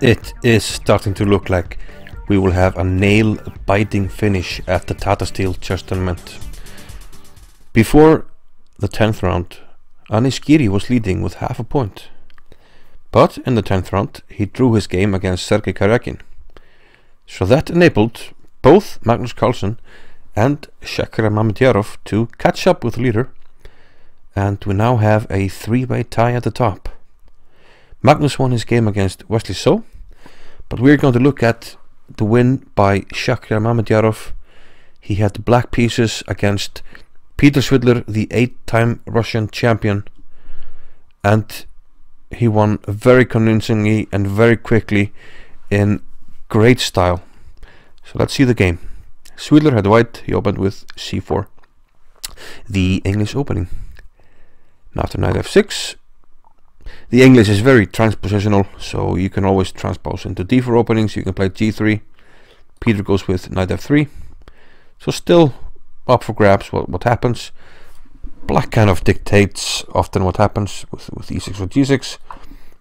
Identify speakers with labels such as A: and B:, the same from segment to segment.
A: It is starting to look like we will have a nail-biting finish at the Tata Steel chess tournament. Before the 10th round, Shahkriyar was leading with half a point. But in the 10th round, he drew his game against Shahkriyar. So that enabled both Magnus Carlsen and Shahkriyar Mamedyarov to catch up with the leader. And we now have a three-way tie at the top. Magnus won his game against Wesley So, but we're going to look at the win by Shahkriyar Mamedyarov. He had the black pieces against Peter Svidler, the 8-time Russian champion, and he won very convincingly and very quickly in great style. So let's see the game. Svidler had white. He opened with c4, the English opening. Now after knight f6, the English is very transpositional, so you can always transpose into d4 openings. You can play g3. Peter goes with knight f3. So still up for grabs what happens. Black kind of dictates often what happens with e6 or g6,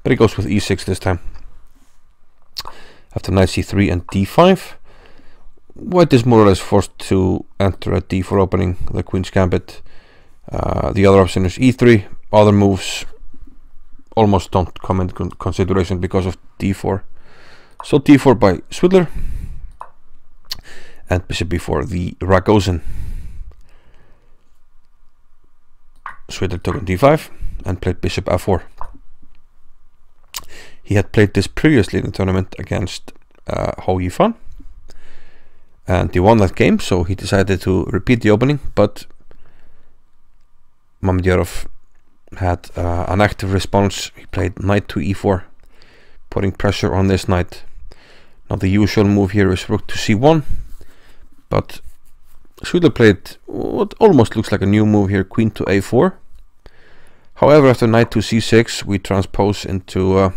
A: but he goes with e6 this time. After knight c3 and d5, white is more or less forced to enter a d4 opening, the queen's gambit. The other option is e3. Other moves almost don't come into consideration because of d4. So d4 by Svidler and bishop b4, the Ragozin. Svidler took on d5 and played bishop f4. He had played this previously in the tournament against Ho Yifan, and he won that game, so he decided to repeat the opening, but Mamedyarov had an active response. He played knight to e4, putting pressure on this knight. Now the usual move here is rook to c1, but Svidler played what almost looks like a new move here, queen to a4. However, after knight to c6, we transpose into a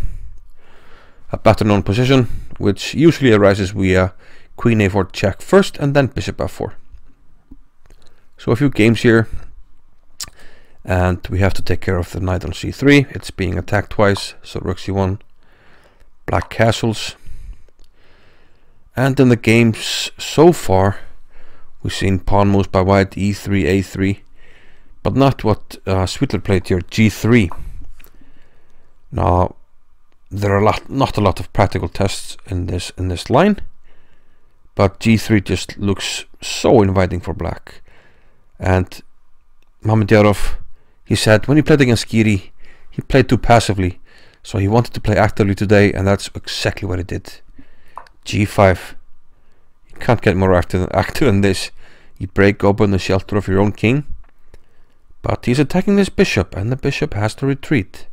A: better known position, which usually arises via queen a4 check first and then bishop f4. So a few games here, and we have to take care of the knight on c3. It's being attacked twice, so rook c1, black castles. And in the games so far, we've seen pawn moves by white, e3, a3, but not what Svidler played here, g3. Now there are not a lot of practical tests in this line, but g3 just looks so inviting for black. And Mamedyarov, he said when he played against Shahkriyar, he played too passively, so he wanted to play actively today, and that's exactly what he did. g5. You can't get more active than this. You break open the shelter of your own king, but he's attacking this bishop, and the bishop has to retreat.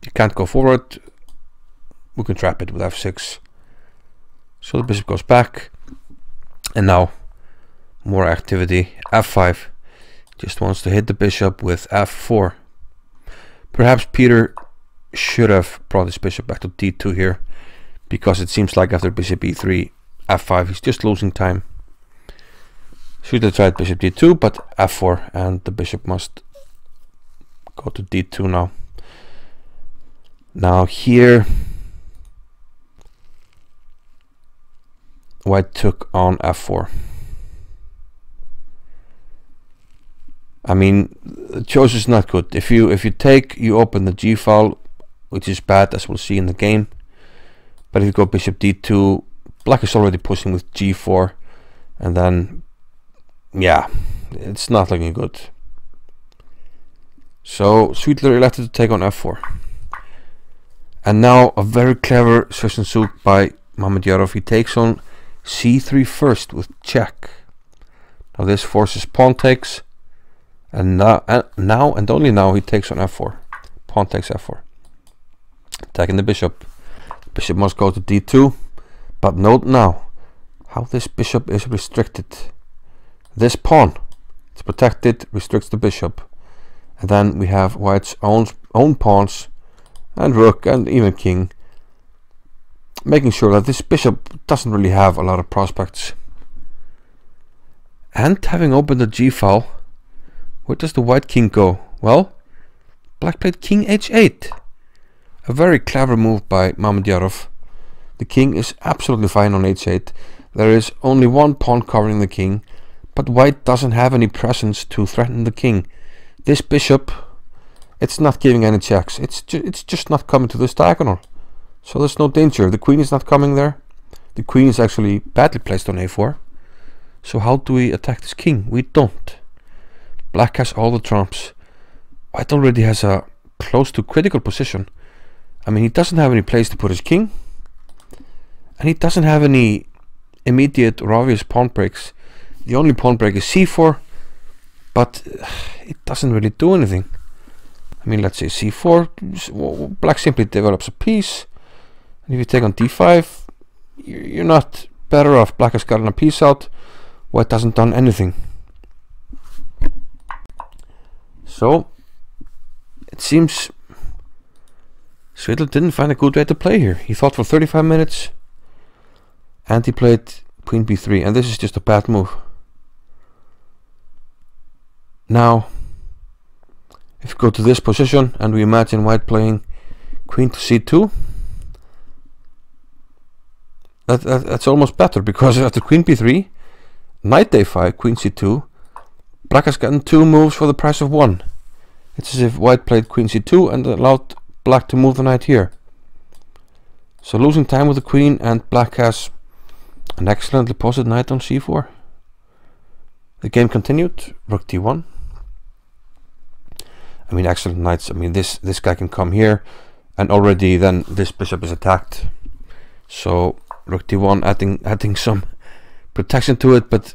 A: You can't go forward. We can trap it with f6. So the bishop goes back, and now more activity. f5. Just wants to hit the bishop with f4. Perhaps Peter should have brought his bishop back to d2 here, because it seems like after bishop e3, f5, he's just losing time. Should have tried bishop d2, but f4, and the bishop must go to d2 now. Now here, white took on f4. I mean, the choice is not good. If you take, you open the g file, which is bad, as we'll see in the game. But if you go bishop d2, black is already pushing with g4, and then yeah, it's not looking good. So Svidler elected to take on f4, and now a very clever Zwischenzug by Mamedyarov. He takes on c3 first with check. Now this forces pawn takes. And now and only now he takes on f4. Pawn takes f4. Attacking the bishop. Bishop must go to d2. But note now how this bishop is restricted. This pawn is protected, restricts the bishop. And then we have white's own pawns and rook and even king, making sure that this bishop doesn't really have a lot of prospects. And having opened the g file, where does the white king go? Well, black played king h8. A very clever move by Mamedyarov. The king is absolutely fine on h8. There is only one pawn covering the king, but white doesn't have any presence to threaten the king. This bishop, it's not giving any checks. It's just not coming to this diagonal. So there's no danger. The queen is not coming there. The queen is actually badly placed on a4. So how do we attack this king? We don't. Black has all the trumps. White already has a close to critical position. I mean, he doesn't have any place to put his king. And he doesn't have any immediate or obvious pawn breaks. The only pawn break is c4, but it doesn't really do anything. I mean, let's say c4, black simply develops a piece. And if you take on d5, you're not better off. Black has gotten a piece out. White hasn't done anything. So it seems Svidler didn't find a good way to play here. He thought for 35 minutes and he played queen b3, and this is just a bad move. Now if we go to this position and we imagine white playing queen to c2, that's almost better, because after queen b3, knight a5, queen c2, black has gotten 2 moves for the price of 1. It's as if white played queen c2 and allowed black to move the knight here. So losing time with the queen, and black has an excellently posted knight on c4. The game continued. Rook d1. I mean, excellent knights. I mean, this guy can come here, and already then this bishop is attacked. So rook d1, adding some protection to it, but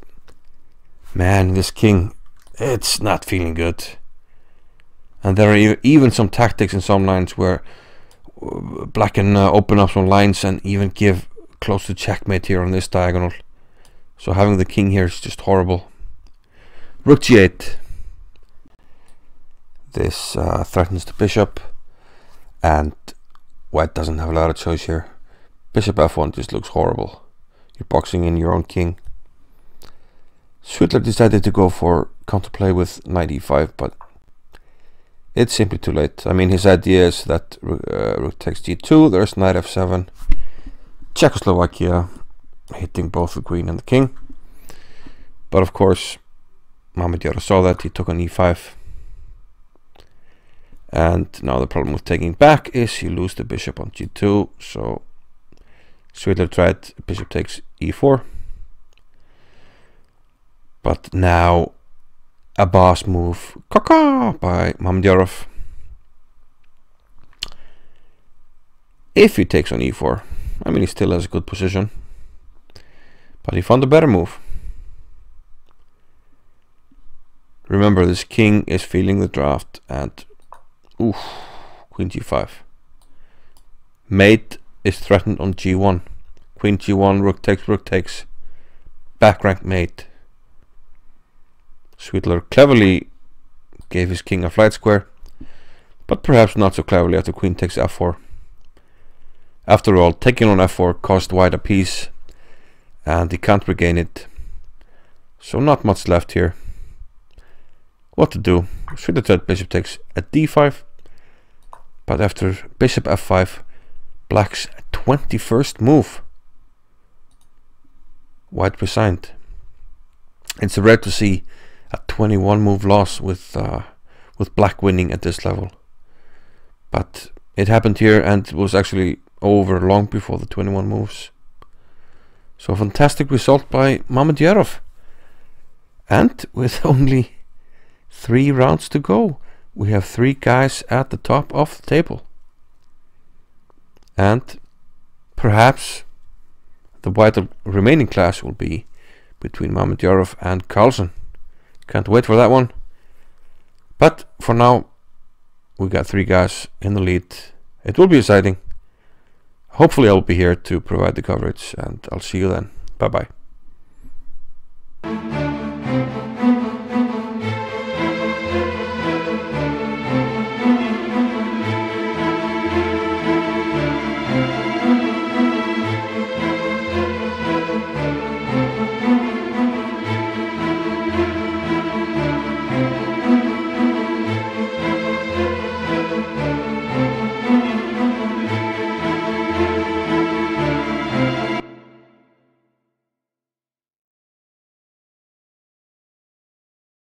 A: man, this king, it's not feeling good. And there are even some tactics in some lines where black can open up some lines and even give close to checkmate here on this diagonal. So having the king here is just horrible. Rook g8. This threatens the bishop, and white doesn't have a lot of choice here. Bishop f1 just looks horrible. You're boxing in your own king. Svidler decided to go for counterplay with knight e5, but it's simply too late. I mean, his idea is that rook takes g2, there's knight f7, Czechoslovakia hitting both the queen and the king. But of course, Mamedyarov saw that, he took on e5. And now the problem with taking back is you lose the bishop on g2, so Svidler tried bishop takes e4. But now a boss move, caca, by Mamedyarov. If he takes on e4, I mean, he still has a good position, but he found a better move. Remember, this king is feeling the draft, and oof, queen g5. Mate is threatened on g1. Queen g1, rook takes, back rank mate. Svidler cleverly gave his king a flight square, but perhaps not so cleverly after queen takes f4. After all, taking on f4 cost white a piece, and he can't regain it. So not much left here. What to do? Svidler tried bishop takes at d5, but after bishop f5, black's 21st move, white resigned. It's rare to see a 21 move loss with black winning at this level, but it happened here, and it was actually over long before the 21 moves. So a fantastic result by Mamedyarov, and with only 3 rounds to go, we have 3 guys at the top of the table, and perhaps the vital remaining clash will be between Mamedyarov and Carlsen. Can't wait for that one. But for now, we got 3 guys in the lead. It will be exciting. Hopefully I'll be here to provide the coverage, and I'll see you then. Bye bye.